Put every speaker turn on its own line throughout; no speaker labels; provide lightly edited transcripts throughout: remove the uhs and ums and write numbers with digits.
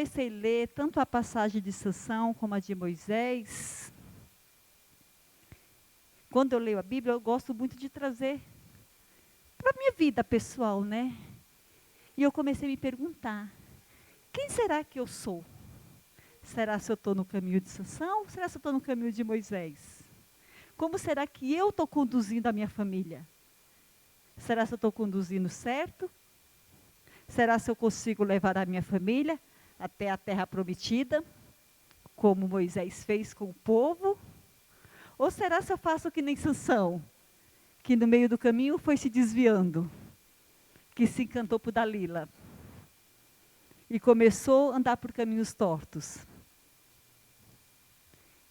comecei a ler tanto a passagem de Sansão como a de Moisés, quando eu leio a Bíblia, eu gosto muito de trazer para a minha vida pessoal, né? E eu comecei a me perguntar, quem será que eu sou? Será se eu estou no caminho de Sansão? Será se eu estou no caminho de Moisés? Como será que eu estou conduzindo a minha família? Será se eu estou conduzindo certo? Será se eu consigo levar a minha família até a terra prometida, como Moisés fez com o povo? Ou será se eu faço que nem Sansão, que no meio do caminho foi se desviando, que se encantou por Dalila e começou a andar por caminhos tortos?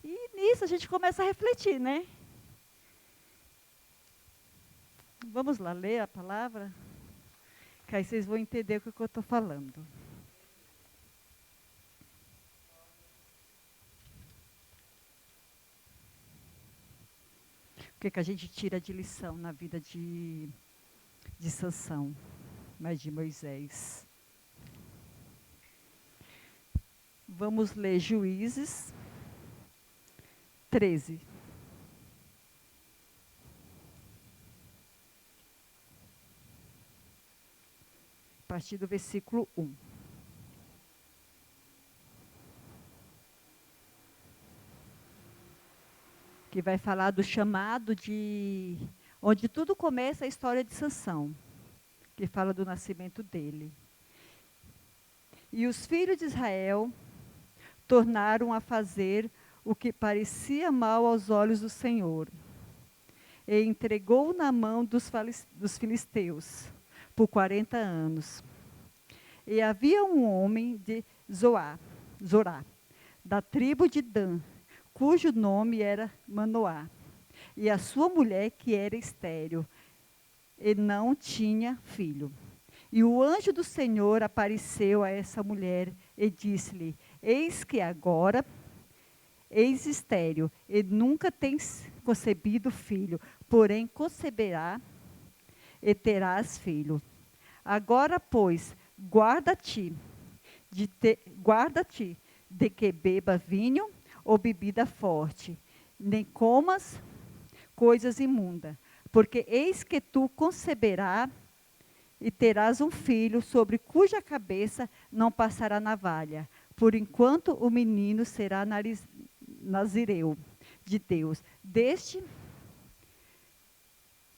E nisso a gente começa a refletir, né? Vamos lá ler a palavra? Que aí vocês vão entender o que eu estou falando. O que a gente tira de lição na vida de Sansão, mas de Moisés. Vamos ler Juízes 13. A partir do versículo 1. Que vai falar do chamado de... onde tudo começa a história de Sansão, que fala do nascimento dele. E os filhos de Israel tornaram a fazer o que parecia mal aos olhos do Senhor, e entregou na mão dos filisteus por 40 anos. E havia um homem de Zorá, da tribo de Dan, cujo nome era Manoá, e a sua mulher que era estéril, e não tinha filho. E o anjo do Senhor apareceu a essa mulher e disse-lhe: eis que agora és estéril, e nunca tens concebido filho, porém conceberá e terás filho. Agora, pois, guarda-te de que beba vinho ou bebida forte, nem comas coisas imundas, porque eis que tu conceberás e terás um filho, sobre cuja cabeça não passará navalha, por enquanto o menino será nazireu de Deus. Deste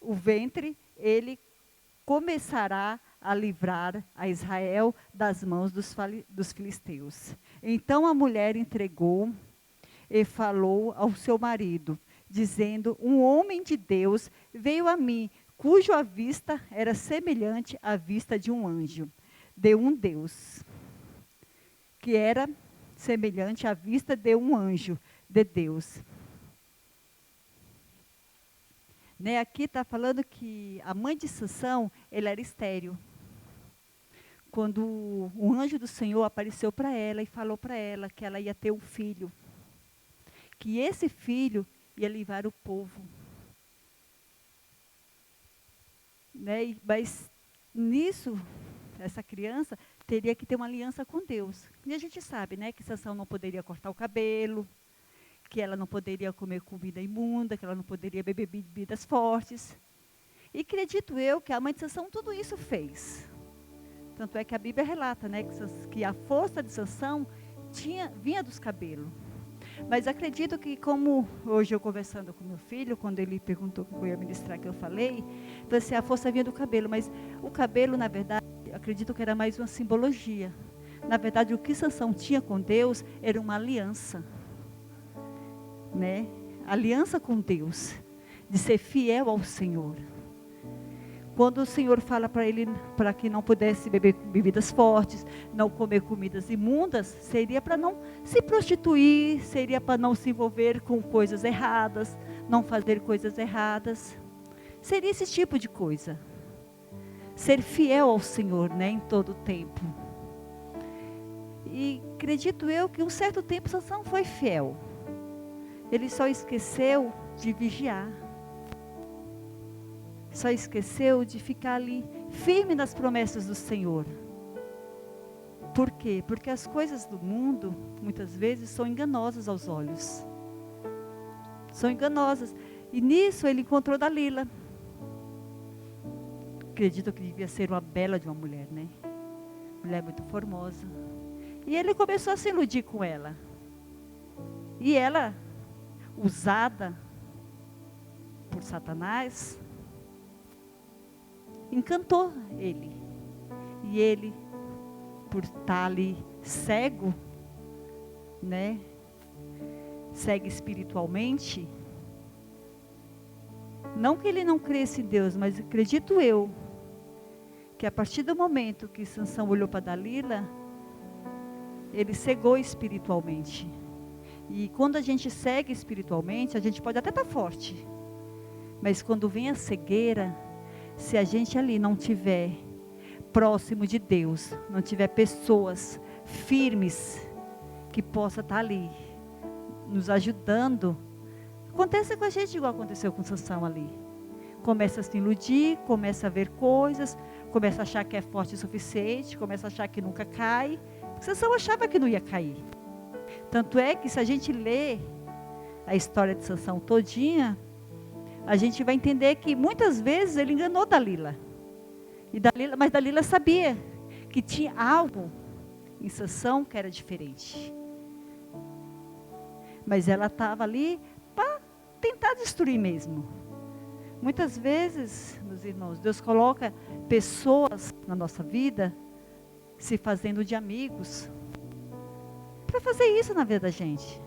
o ventre ele começará a livrar a Israel das mãos dos filisteus. Então a mulher entregou e falou ao seu marido, dizendo: um homem de Deus veio a mim, cuja vista era semelhante à vista de um anjo, de um Deus, que era semelhante à vista de um anjo de Deus. Né, aqui está falando que a mãe de Sansão, ela era estéril. Quando o anjo do Senhor apareceu para ela e falou para ela que ela ia ter um filho, que esse filho ia livrar o povo. Né, mas nisso, essa criança teria que ter uma aliança com Deus. E a gente sabe, né, que Sansão não poderia cortar o cabelo, que ela não poderia comer comida imunda, que ela não poderia beber bebidas fortes. E acredito eu que a mãe de Sansão tudo isso fez. Tanto é que a Bíblia relata, né, que a força de Sansão vinha dos cabelos. Mas acredito que, como hoje eu conversando com meu filho, quando ele perguntou o que eu ia ministrar, que eu falei assim, a força vinha do cabelo. Mas o cabelo, na verdade, acredito que era mais uma simbologia. Na verdade, o que Sansão tinha com Deus era uma aliança. Né? Aliança com Deus, de ser fiel ao Senhor. Quando o Senhor fala para ele, para que não pudesse beber bebidas fortes, não comer comidas imundas, seria para não se prostituir, seria para não se envolver com coisas erradas, não fazer coisas erradas. Seria esse tipo de coisa. Ser fiel ao Senhor, né, em todo o tempo. E acredito eu que um certo tempo Sansão foi fiel. Ele só esqueceu de vigiar. Só esqueceu de ficar ali, firme nas promessas do Senhor. Por quê? Porque as coisas do mundo, muitas vezes, são enganosas aos olhos. São enganosas. E nisso ele encontrou Dalila. Acredito que devia ser uma bela de uma mulher, né? Mulher muito formosa. E ele começou a se iludir com ela. E ela, usada por Satanás, encantou ele. E ele, por estar ali cego, né? Cego espiritualmente. Não que ele não cresça em Deus, mas acredito eu, que a partir do momento que Sansão olhou para Dalila, ele cegou espiritualmente. E quando a gente segue espiritualmente, a gente pode até estar forte. Mas quando vem a cegueira, se a gente ali não tiver próximo de Deus, não tiver pessoas firmes que possa estar ali nos ajudando, acontece com a gente igual aconteceu com Sansão ali. Começa a se iludir, começa a ver coisas, começa a achar que é forte o suficiente, começa a achar que nunca cai. Sansão achava que não ia cair. Tanto é que se a gente lê a história de Sansão todinha, a gente vai entender que muitas vezes ele enganou Dalila. Mas Dalila sabia que tinha algo em Sansão que era diferente. Mas ela estava ali para tentar destruir mesmo. Muitas vezes, meus irmãos, Deus coloca pessoas na nossa vida se fazendo de amigos para fazer isso na vida da gente.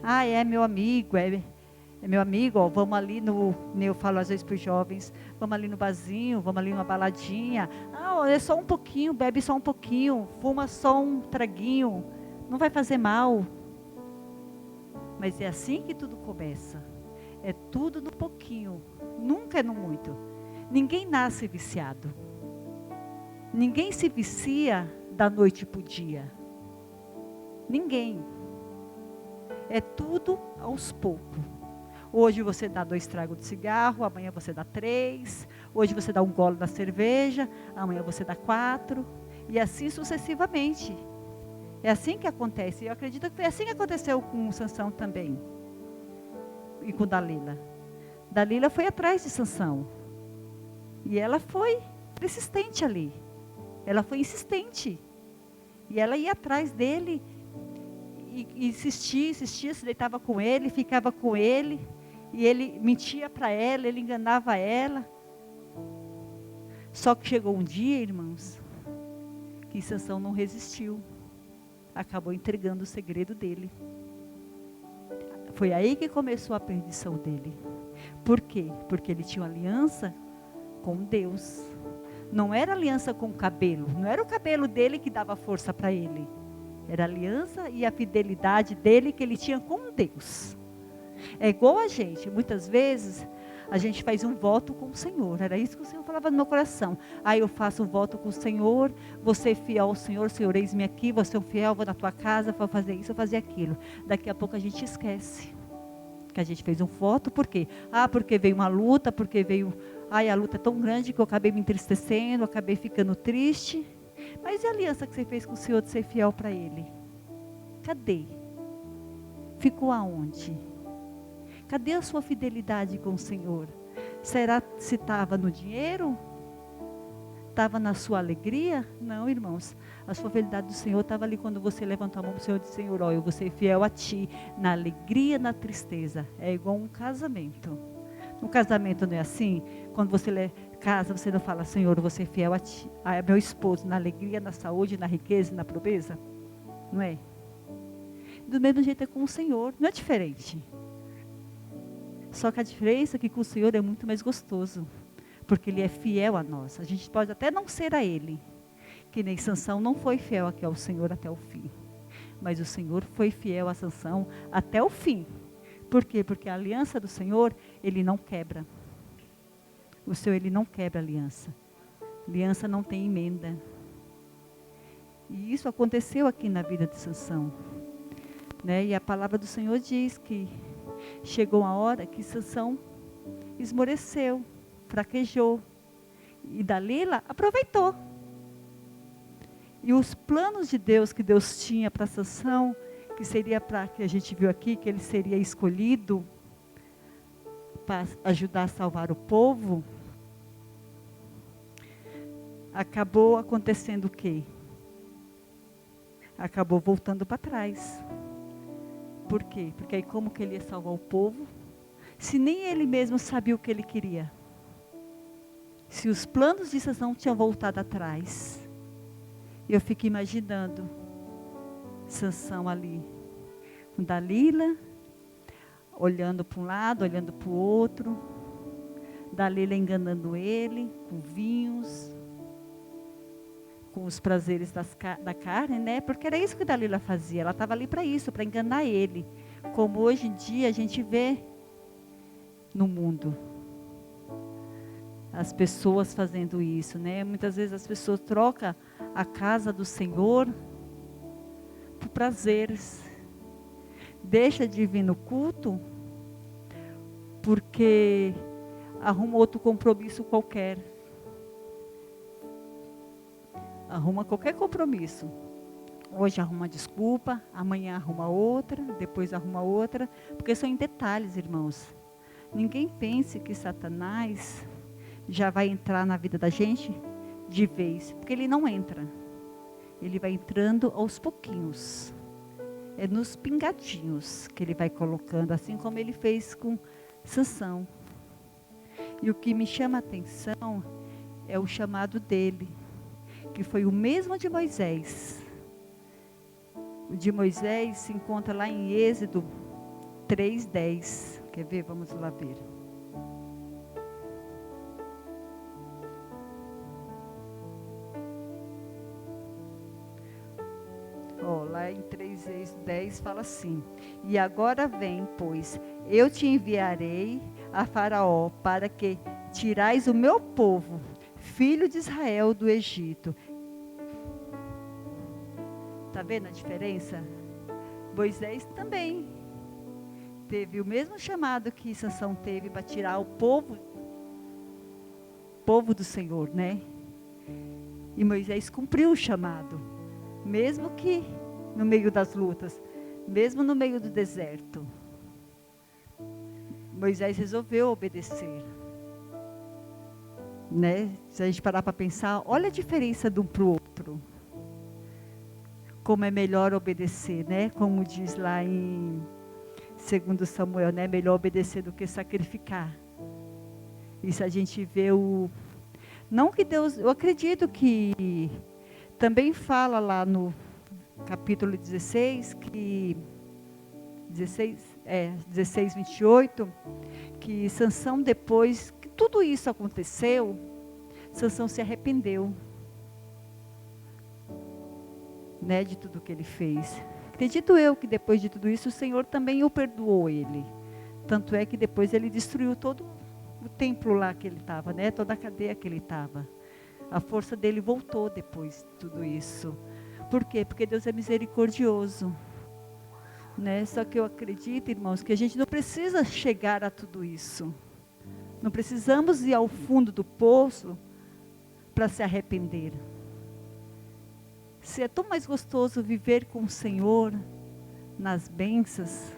Ah, é meu amigo, é meu amigo, ó, vamos ali eu falo às vezes para os jovens, vamos ali no barzinho, vamos ali numa baladinha. Ah, é só um pouquinho, bebe só um pouquinho, fuma só um traguinho, não vai fazer mal. Mas é assim que tudo começa. É tudo no pouquinho, nunca é no muito. Ninguém nasce viciado. Ninguém se vicia da noite para o dia. Ninguém. É tudo aos poucos. Hoje você dá 2 tragos de cigarro, amanhã você dá 3. Hoje você dá um gole da cerveja, amanhã você dá 4. E assim sucessivamente. É assim que acontece. Eu acredito que foi assim que aconteceu com Sansão também. E com Dalila. Dalila foi atrás de Sansão. E ela foi persistente ali. Ela foi insistente. E ela ia atrás dele. E insistia, se deitava com ele, ficava com ele. E ele mentia para ela, ele enganava ela. Só que chegou um dia, irmãos, que Sansão não resistiu. Acabou entregando o segredo dele. Foi aí que começou a perdição dele. Por quê? Porque ele tinha uma aliança com Deus. Não era aliança com o cabelo. Não era o cabelo dele que dava força para ele. Era a aliança e a fidelidade dele que ele tinha com Deus. É igual a gente. Muitas vezes a gente faz um voto com o Senhor. Era isso que o Senhor falava no meu coração. Aí eu faço um voto com o Senhor. Você é fiel ao Senhor. Senhor, eis-me aqui. Você é um fiel. Vou na tua casa. Vou fazer isso, vou fazer aquilo. Daqui a pouco a gente esquece que a gente fez um voto. Por quê? Ah, porque veio uma luta. Porque veio... Ai, a luta é tão grande que eu acabei me entristecendo. Acabei ficando triste. Mas e a aliança que você fez com o Senhor de ser fiel para Ele? Cadê? Ficou aonde? Cadê a sua fidelidade com o Senhor? Será se estava no dinheiro? Estava na sua alegria? Não, irmãos. A sua fidelidade do Senhor estava ali quando você levantou a mão para o Senhor e disse: Senhor, ó, eu vou ser fiel a Ti, na alegria, na tristeza. É igual um casamento. No casamento não é assim? Quando você casa, você não fala: Senhor, eu vou ser fiel a Ti, a meu esposo, na alegria, na saúde, na riqueza e na pobreza? Não é? Do mesmo jeito é com o Senhor, não é diferente. Só que a diferença é que com o Senhor é muito mais gostoso, porque Ele é fiel a nós. A gente pode até não ser a Ele, que nem Sansão não foi fiel aqui ao Senhor até o fim, mas o Senhor foi fiel a Sansão até o fim. Por quê? Porque a aliança do Senhor, Ele não quebra. O Senhor, Ele não quebra a aliança. Aliança não tem emenda. E isso aconteceu aqui na vida de Sansão, né? E a palavra do Senhor diz que chegou a hora que Sansão esmoreceu, fraquejou. E Dalila aproveitou. E os planos de Deus que Deus tinha para Sansão, que seria para, que a gente viu aqui, que ele seria escolhido para ajudar a salvar o povo, acabou acontecendo o quê? Acabou voltando para trás. Por quê? Porque aí como que ele ia salvar o povo? Se nem ele mesmo sabia o que ele queria. Se os planos de Sansão tinham voltado atrás. Eu fico imaginando Sansão ali, com Dalila, olhando para um lado, olhando para o outro, Dalila enganando ele, com vinhos, com os prazeres da carne, né? Porque era isso que Dalila fazia, ela estava ali para isso, para enganar ele, como hoje em dia a gente vê no mundo. As pessoas fazendo isso, né? Muitas vezes as pessoas trocam a casa do Senhor por prazeres. Deixa de vir no culto porque arruma outro compromisso qualquer. Arruma qualquer compromisso. Hoje arruma desculpa, amanhã arruma outra, depois arruma outra, porque são em detalhes, irmãos. Ninguém pense que Satanás já vai entrar na vida da gente de vez, porque ele não entra. Ele vai entrando aos pouquinhos. É nos pingadinhos que ele vai colocando, assim como ele fez com Sansão. E o que me chama a atenção é o chamado dele, que foi o mesmo de Moisés. O de Moisés se encontra lá em Êxodo 3:10. Quer ver? Vamos lá ver. Lá em 3:10 fala assim: e agora vem, pois, eu te enviarei a Faraó para que tirais o meu povo, filho de Israel, do Egito. Está vendo a diferença? Moisés também teve o mesmo chamado que Sansão teve para tirar o povo do Senhor, né? E Moisés cumpriu o chamado, mesmo que no meio das lutas, mesmo no meio do deserto. Moisés resolveu obedecer, né? Se a gente parar para pensar, olha a diferença de um para o outro. Como é melhor obedecer, né? Como diz lá em 2 Samuel, né? Melhor obedecer do que sacrificar. Isso a gente vê não que Deus, eu acredito que também fala lá no capítulo 16, 16:28, que Sansão, depois que tudo isso aconteceu, Sansão se arrependeu, né, de tudo que ele fez. Acredito eu que depois de tudo isso, o Senhor também o perdoou ele. Tanto é que depois ele destruiu todo o templo lá que ele estava, né, toda a cadeia que ele estava. A força dele voltou depois de tudo isso. Por quê? Porque Deus é misericordioso, né? Só que eu acredito, irmãos, que a gente não precisa chegar a tudo isso. Não precisamos ir ao fundo do poço para se arrepender. Se é tão mais gostoso viver com o Senhor, nas bênçãos,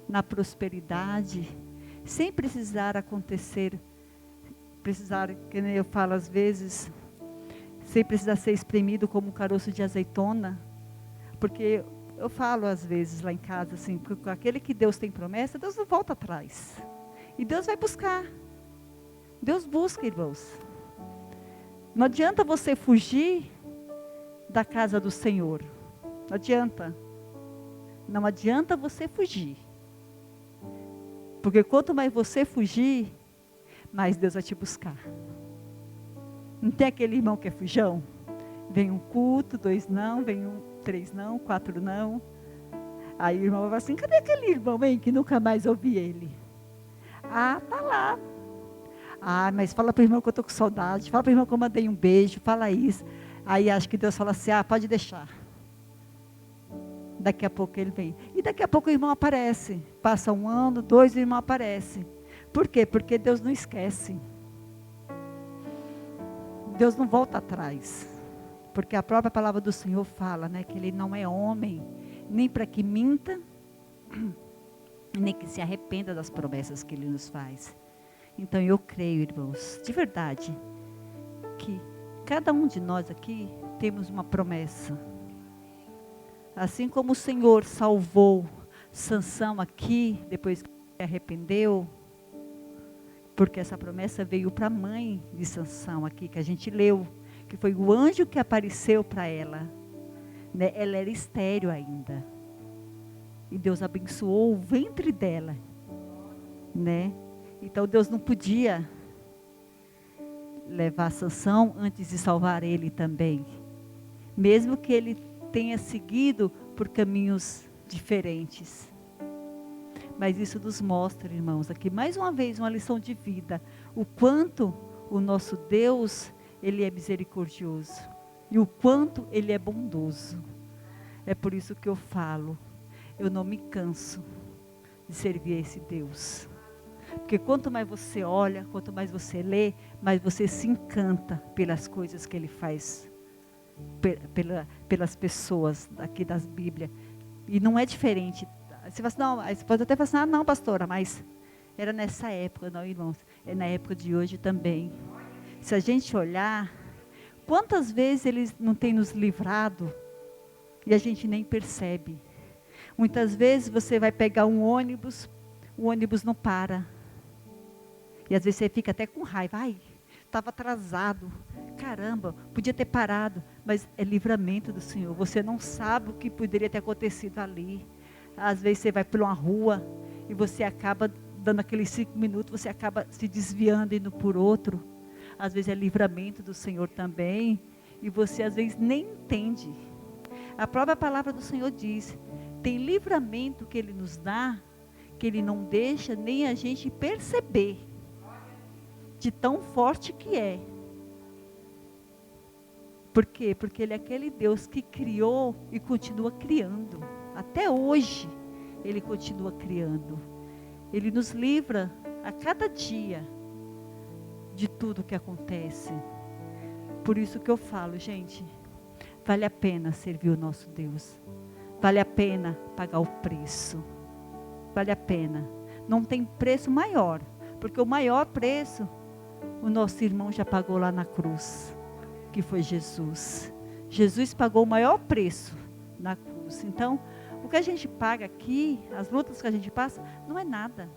na prosperidade, sem precisar acontecer, que nem eu falo às vezes, sem precisar ser espremido como um caroço de azeitona, porque eu falo às vezes lá em casa, assim, porque aquele que Deus tem promessa, Deus não volta atrás, e Deus vai buscar, Deus busca, irmãos. Não adianta você fugir da casa do Senhor, não adianta você fugir, porque quanto mais você fugir, mais Deus vai te buscar. Não tem aquele irmão que é fujão? Vem um culto, 2 não, vem 3 não, 4 não. Aí o irmão vai falar assim, cadê aquele irmão, hein, que nunca mais ouvi ele? Ah, tá lá. Ah, mas fala para o irmão que eu estou com saudade, fala para o irmão que eu mandei um beijo, fala isso. Aí acho que Deus fala assim, pode deixar. Daqui a pouco ele vem. E daqui a pouco o irmão aparece. Passa 1 ano, 2, o irmão aparece. Por quê? Porque Deus não esquece. Deus não volta atrás. Porque a própria palavra do Senhor fala, né, que Ele não é homem, nem para que minta, nem que se arrependa das promessas que Ele nos faz. Então eu creio, irmãos, de verdade, que cada um de nós aqui temos uma promessa. Assim como o Senhor salvou Sansão aqui, depois que se arrependeu, porque essa promessa veio para a mãe de Sansão aqui, que a gente leu, que foi o anjo que apareceu para ela, né? Ela era estéril ainda, e Deus abençoou o ventre dela, né? Então Deus não podia levar Sansão antes de salvar ele também, mesmo que ele tenha seguido por caminhos diferentes. Mas isso nos mostra, irmãos, aqui mais uma vez uma lição de vida, o quanto o nosso Deus, Ele é misericordioso, e o quanto Ele é bondoso. É por isso que eu falo, eu não me canso de servir esse Deus. Porque quanto mais você olha, quanto mais você lê, mais você se encanta pelas coisas que Ele faz, pelas pessoas aqui das Bíblias. E não é diferente. Você, assim, não, você pode até falar assim, não, pastora, mas era nessa época, não, irmãos. É na época de hoje também. Se a gente olhar, quantas vezes Ele não tem nos livrado e a gente nem percebe. Muitas vezes você vai pegar um ônibus, o ônibus não para. E às vezes você fica até com raiva. Ai, estava atrasado. Caramba, podia ter parado. Mas é livramento do Senhor. Você não sabe o que poderia ter acontecido ali. Às vezes você vai por uma rua e você acaba dando aqueles 5 minutos, você acaba se desviando e indo por outro. Às vezes é livramento do Senhor também. E você às vezes nem entende. A própria palavra do Senhor diz, tem livramento que Ele nos dá, que Ele não deixa nem a gente perceber. De tão forte que é. Por quê? Porque Ele é aquele Deus que criou e continua criando. Até hoje, Ele continua criando. Ele nos livra a cada dia de tudo que acontece. Por isso que eu falo, gente, vale a pena servir o nosso Deus. Vale a pena pagar o preço. Vale a pena. Não tem preço maior, porque o maior preço, o nosso irmão já pagou lá na cruz, que foi Jesus. Jesus pagou o maior preço na cruz. Então, o que a gente paga aqui, as lutas que a gente passa, não é nada.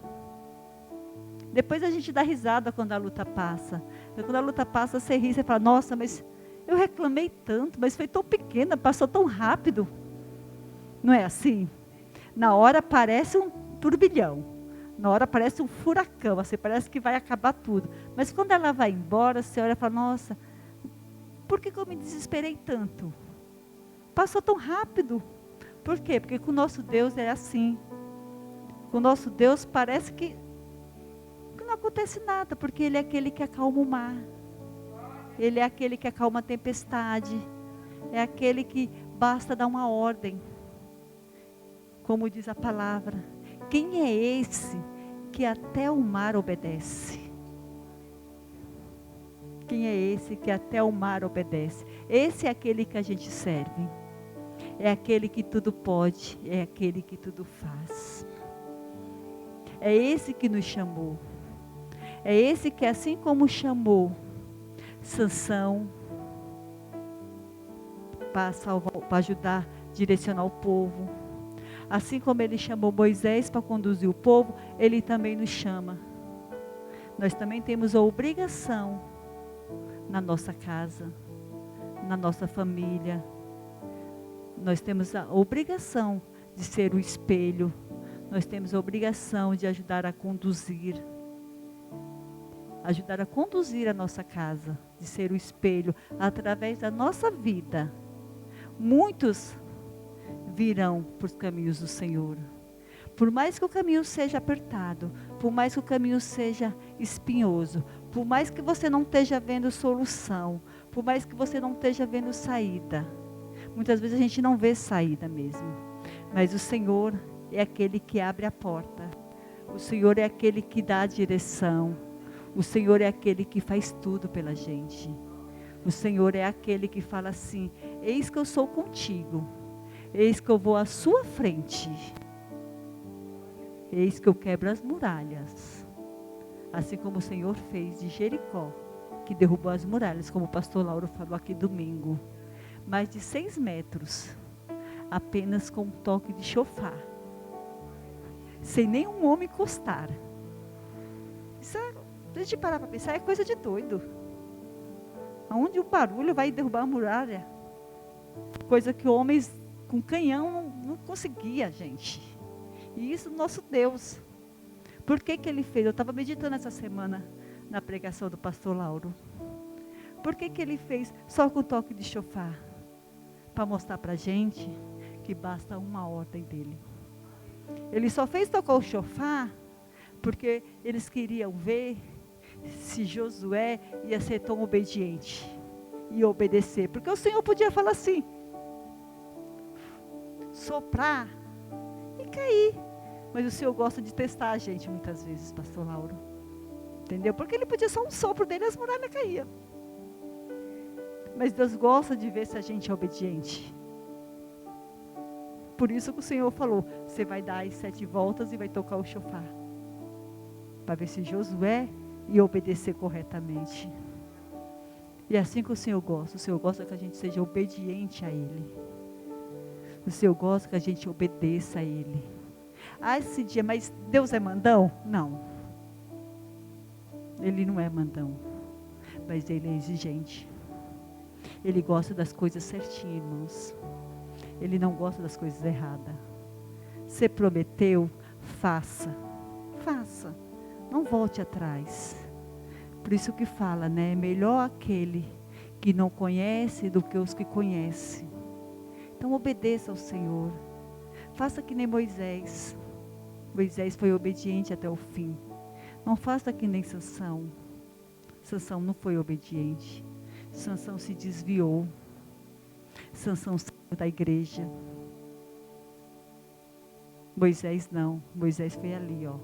Depois a gente dá risada quando a luta passa. Quando a luta passa, você ri, você fala, nossa, mas eu reclamei tanto, mas foi tão pequena, passou tão rápido. Não é assim? Na hora parece um turbilhão. Na hora parece um furacão, você parece que vai acabar tudo. Mas quando ela vai embora, você olha e fala, nossa, por que eu me desesperei tanto? Passou tão rápido. Por quê? Porque com o nosso Deus é assim. Com o nosso Deus parece que não acontece nada, porque Ele é aquele que acalma o mar. Ele é aquele que acalma a tempestade. É aquele que basta dar uma ordem. Como diz a palavra. Quem é esse que até o mar obedece? Quem é esse que até o mar obedece? Esse é aquele que a gente serve. É aquele que tudo pode, é aquele que tudo faz. É esse que nos chamou. É esse que, assim como chamou Sansão para salvar, para ajudar, direcionar o povo. Assim como Ele chamou Moisés para conduzir o povo, Ele também nos chama. Nós também temos a obrigação na nossa casa, na nossa família. Nós temos a obrigação de ser o espelho. Nós temos a obrigação de ajudar a conduzir a nossa casa, de ser o espelho, através da nossa vida. Muitos virão para os caminhos do Senhor. Por mais que o caminho seja apertado, por mais que o caminho seja espinhoso, por mais que você não esteja vendo solução, por mais que você não esteja vendo saída. Muitas vezes a gente não vê saída mesmo. Mas o Senhor é aquele que abre a porta. O Senhor é aquele que dá a direção. O Senhor é aquele que faz tudo pela gente. O Senhor é aquele que fala assim: eis que eu sou contigo, eis que eu vou à sua frente, eis que eu quebro as muralhas. Assim como o Senhor fez de Jericó, que derrubou as muralhas, como o pastor Lauro falou aqui domingo. Mais de 6 metros, apenas com um toque de chofar, sem nenhum homem encostar. Isso é, a gente parar para pensar, é coisa de doido. Aonde o barulho vai derrubar a muralha? Coisa que homens com canhão não conseguia, gente. E isso nosso Deus. Por que que ele fez? Eu estava meditando essa semana na pregação do pastor Lauro. Por que que ele fez só com o toque de chofar? Para mostrar para a gente que basta uma ordem dele. Ele só fez tocar o chofar porque eles queriam ver se Josué ia ser tão obediente e obedecer. Porque o Senhor podia falar assim, soprar e cair. Mas o Senhor gosta de testar a gente muitas vezes, pastor Lauro. Entendeu? Porque ele podia só um sopro dele e as muralhas caíam. Mas Deus gosta de ver se a gente é obediente. Por isso que o Senhor falou, você vai dar as 7 voltas e vai tocar o chofar. Para ver se Josué ia obedecer corretamente. E é assim que o Senhor gosta que a gente seja obediente a Ele. O Senhor gosta que a gente obedeça a Ele. Ah, esse dia, mas Deus é mandão? Não. Ele não é mandão. Mas Ele é exigente. Ele gosta das coisas certinhas, irmãos. Ele não gosta das coisas erradas. Você prometeu, faça. Faça. Não volte atrás. Por isso que fala, né? Melhor aquele que não conhece do que os que conhecem. Então obedeça ao Senhor. Faça que nem Moisés. Moisés foi obediente até o fim. Não faça que nem Sansão. Sansão não foi obediente. Sansão se desviou. Sansão saiu da igreja. Moisés não. Moisés foi ali, ó.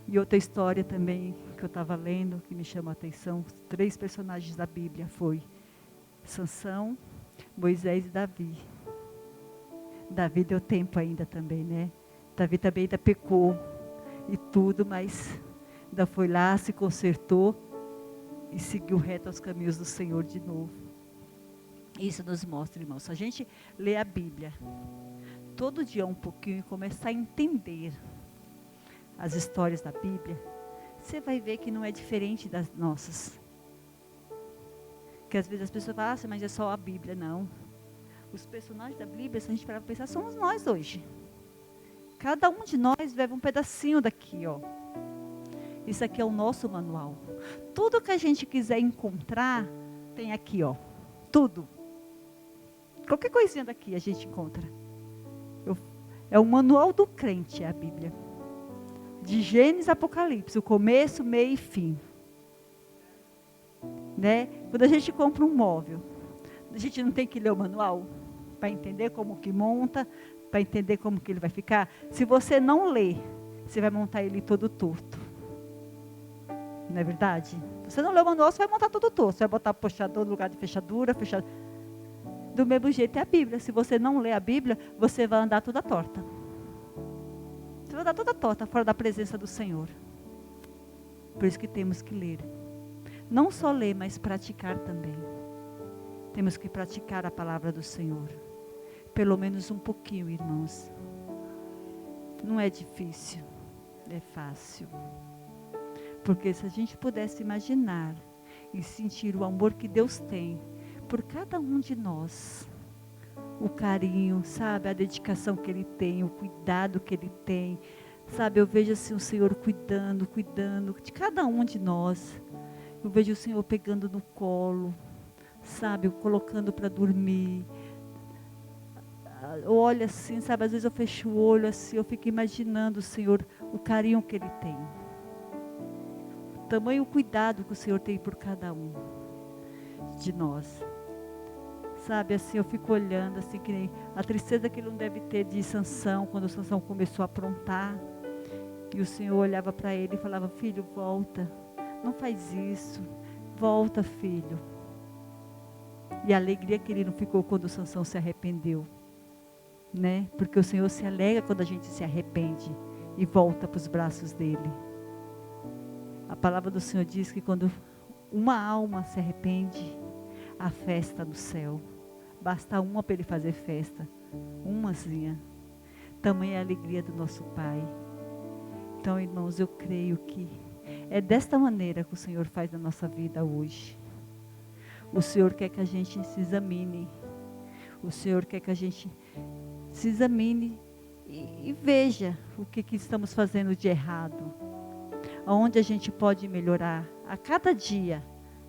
E outra história também que eu estava lendo, que me chamou a atenção, 3 personagens da Bíblia foi Sansão, Moisés e Davi. Davi deu tempo ainda também, né? Davi também ainda pecou e tudo, mas ainda foi lá, se consertou e seguiu reto aos caminhos do Senhor de novo. Isso nos mostra, irmãos, se a gente lê a Bíblia todo dia um pouquinho e começar a entender as histórias da Bíblia, você vai ver que não é diferente das nossas. Que às vezes as pessoas falam, mas é só a Bíblia. Não. Os personagens da Bíblia, se a gente parar para pensar, somos nós hoje. Cada um de nós leva um pedacinho daqui, ó. Isso aqui é o nosso manual. Tudo que a gente quiser encontrar, tem aqui, ó. Tudo. Qualquer coisinha daqui a gente encontra. É o manual do crente, é a Bíblia. De Gênesis a Apocalipse, o começo, meio e fim. Né? Quando a gente compra um móvel, a gente não tem que ler o manual para entender como que monta, para entender como que ele vai ficar. Se você não ler, você vai montar ele todo torto. Não é verdade? Se você não ler o manual, você vai montar todo torto. Você vai botar puxador no lugar de fechadura, Do mesmo jeito é a Bíblia. Se você não ler a Bíblia, você vai andar toda torta. Você vai andar toda torta, fora da presença do Senhor. Por isso que temos que ler. Não só ler, mas praticar também. Temos que praticar a palavra do Senhor. Pelo menos um pouquinho, irmãos. Não é difícil, é fácil. Porque se a gente pudesse imaginar e sentir o amor que Deus tem por cada um de nós, o carinho, sabe, a dedicação que Ele tem, o cuidado que Ele tem, sabe, eu vejo assim o Senhor cuidando de cada um de nós. Eu vejo o Senhor pegando no colo, sabe, colocando para dormir. Eu olho assim, sabe, às vezes eu fecho o olho assim, eu fico imaginando o Senhor, o carinho que Ele tem. O tamanho cuidado que o Senhor tem por cada um de nós. Sabe, assim, eu fico olhando, assim, que nem a tristeza que ele não deve ter de Sansão, quando Sansão começou a aprontar. E o Senhor olhava para ele e falava, filho, volta, não faz isso. volta, filho. E a alegria que ele não ficou quando Sansão se arrependeu, né? Porque o Senhor se alegra quando a gente se arrepende e volta para os braços dele. A palavra do Senhor diz que quando uma alma se arrepende, há festa no céu. Basta uma para ele fazer festa, umazinha. Tamanha a alegria do nosso Pai. Então, irmãos, eu creio que é desta maneira que o Senhor faz na nossa vida hoje. O Senhor quer que a gente se examine. O Senhor quer que a gente se examine e veja o que estamos fazendo de errado. Aonde a gente pode melhorar. A cada dia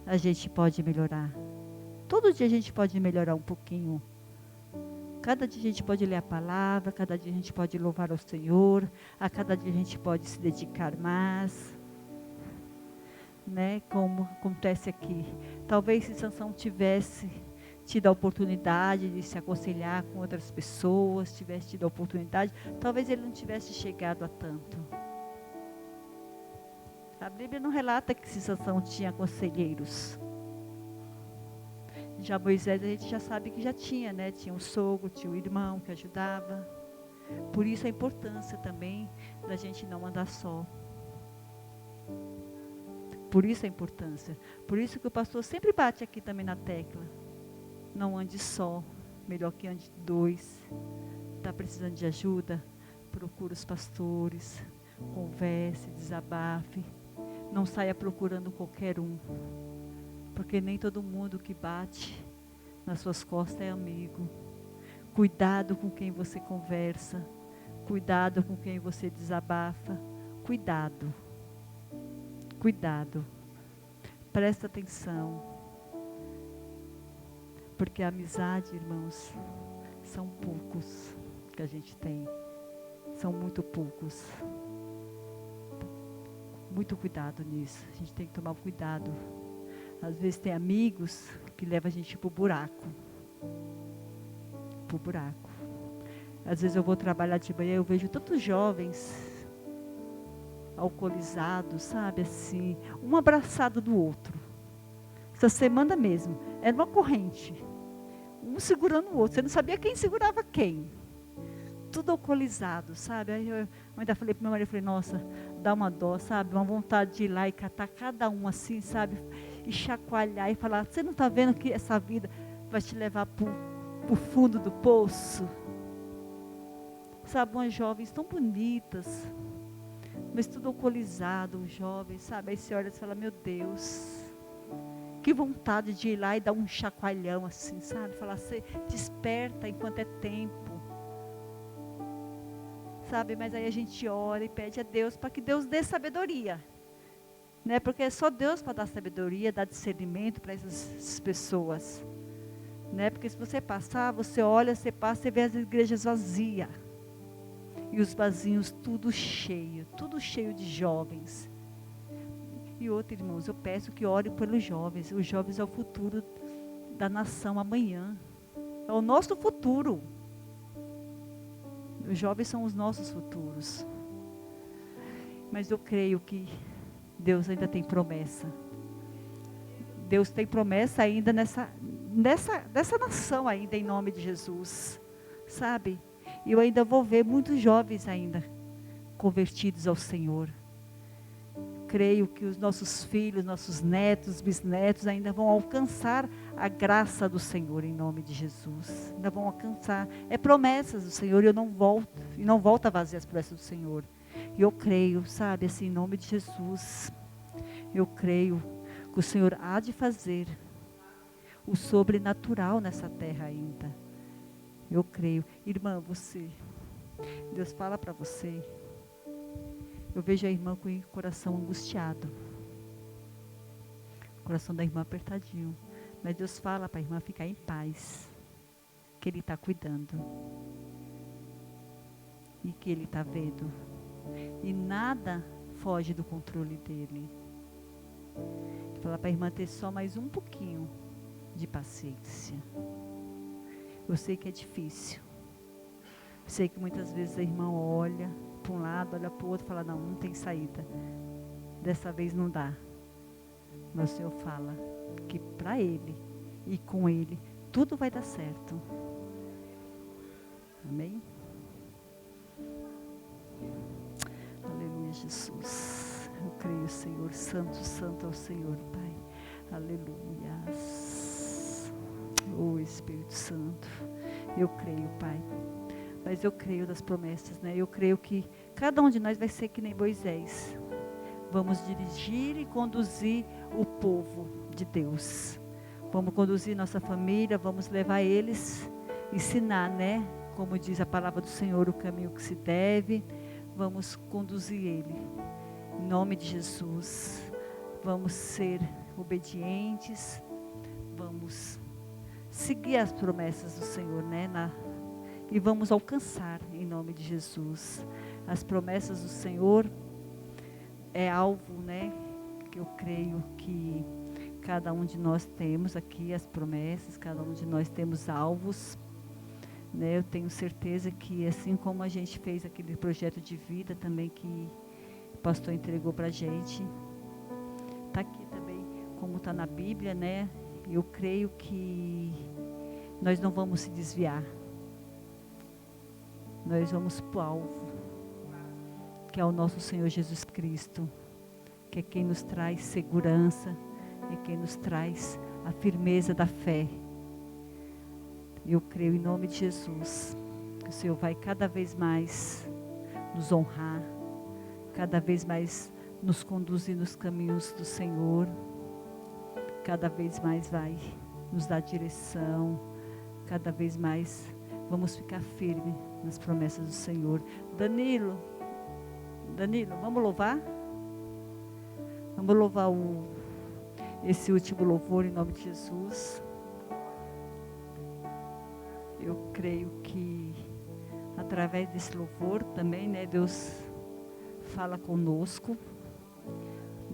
a gente pode melhorar. Todo dia a gente pode melhorar um pouquinho. Cada dia a gente pode ler a palavra, cada dia a gente pode louvar ao Senhor, a cada dia a gente pode se dedicar mais, né? Como acontece aqui. Talvez se Sansão tivesse tido a oportunidade de se aconselhar com outras pessoas, tivesse tido a oportunidade, talvez ele não tivesse chegado a tanto. A Bíblia não relata que Sansão tinha conselheiros. Já Moisés a gente já sabe que já tinha, né? Tinha um sogro, tinha um irmão que ajudava. Por isso a importância também da gente não andar só. Por isso a importância. Por isso que o pastor sempre bate aqui também na tecla. Não ande só, melhor que ande dois. Está precisando de ajuda? Procure os pastores, converse, desabafe. Não saia procurando qualquer um. Porque nem todo mundo que bate nas suas costas é amigo. Cuidado com quem você conversa. Cuidado com quem você desabafa. Cuidado. Cuidado. Presta atenção. Porque a amizade, irmãos, são poucos que a gente tem. São muito poucos. Muito cuidado nisso. A gente tem que tomar cuidado. Às vezes tem amigos que levam a gente para o buraco. Para o buraco. Às vezes eu vou trabalhar de manhã e eu vejo tantos jovens alcoolizados, sabe, assim, um abraçado do outro. Essa semana mesmo, era uma corrente. Um segurando o outro. Você não sabia quem segurava quem. Tudo alcoolizado, sabe? Aí eu ainda falei para meu marido, falei, nossa, dá uma dó, sabe? Uma vontade de ir lá e catar cada um assim, sabe? E chacoalhar e falar, você não está vendo que essa vida vai te levar para o fundo do poço? Sabe, umas jovens tão bonitas, mas tudo alcoolizado, os jovens, sabe? Aí você olha e fala, meu Deus, que vontade de ir lá e dar um chacoalhão assim, sabe? Falar, você desperta enquanto é tempo. Sabe, mas aí a gente ora e pede a Deus para que Deus dê sabedoria, né? Porque é só Deus para dar sabedoria, dar discernimento para essas pessoas, né? Porque se você passar, você olha, você passa, você vê as igrejas vazias, e os vasinhos tudo cheio de jovens. E outro, irmãos, eu peço que ore pelos jovens. Os jovens é o futuro da nação amanhã, é o nosso futuro. Os jovens são os nossos futuros. Mas eu creio que Deus ainda tem promessa. Deus tem promessa ainda nessa nação ainda, em nome de Jesus. Sabe? E eu ainda vou ver muitos jovens ainda convertidos ao Senhor. Creio que os nossos filhos, nossos netos, bisnetos ainda vão alcançar a graça do Senhor em nome de Jesus. Ainda vão alcançar. É promessas do Senhor e eu não volta vazia as promessas do Senhor. E eu creio, sabe, assim, em nome de Jesus. Eu creio que o Senhor há de fazer o sobrenatural nessa terra ainda. Eu creio. Irmã, você, Deus fala para você. Eu vejo a irmã com o coração angustiado. O coração da irmã apertadinho. Mas Deus fala para a irmã ficar em paz. Que Ele está cuidando. E que Ele está vendo. E nada foge do controle dEle. Fala para a irmã ter só mais um pouquinho de paciência. Eu sei que é difícil. Eu sei que muitas vezes a irmã olha para um lado, olha para o outro e fala, não tem saída. Dessa vez não dá. Mas o Senhor fala que para Ele e com Ele tudo vai dar certo. Amém? Aleluia, Jesus. Eu creio, Senhor. Santo, santo é o Senhor, Pai. Aleluia. Oh, Espírito Santo. Eu creio, Pai. Mas eu creio das promessas, né? Eu creio que cada um de nós vai ser que nem Moisés. Vamos dirigir e conduzir o povo de Deus. Vamos conduzir nossa família, vamos levar eles, ensinar, né? Como diz a palavra do Senhor, o caminho que se deve. Vamos conduzir ele. Em nome de Jesus. Vamos ser obedientes. Vamos seguir as promessas do Senhor, né? E vamos alcançar em nome de Jesus. As promessas do Senhor é alvo, né? Que eu creio que cada um de nós temos aqui as promessas, cada um de nós temos alvos, né? Eu tenho certeza que assim como a gente fez aquele projeto de vida também que o pastor entregou para a gente, está aqui também como está na Bíblia, né? Eu creio que nós não vamos se desviar. Nós vamos para o alvo, que é o nosso Senhor Jesus Cristo, que é quem nos traz segurança, é quem nos traz a firmeza da fé. Eu creio em nome de Jesus, que o Senhor vai cada vez mais nos honrar, cada vez mais nos conduzir nos caminhos do Senhor, cada vez mais vai nos dar direção, cada vez mais vamos ficar firmes nas promessas do Senhor. Danilo, vamos louvar? Vamos louvar esse último louvor em nome de Jesus. Eu creio que através desse louvor também, né, Deus fala conosco.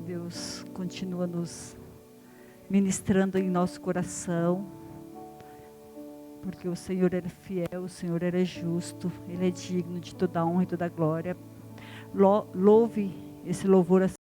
Deus continua nos ministrando em nosso coração. Porque o Senhor é fiel, o Senhor é justo, Ele é digno de toda a honra e toda a glória. Louve esse louvor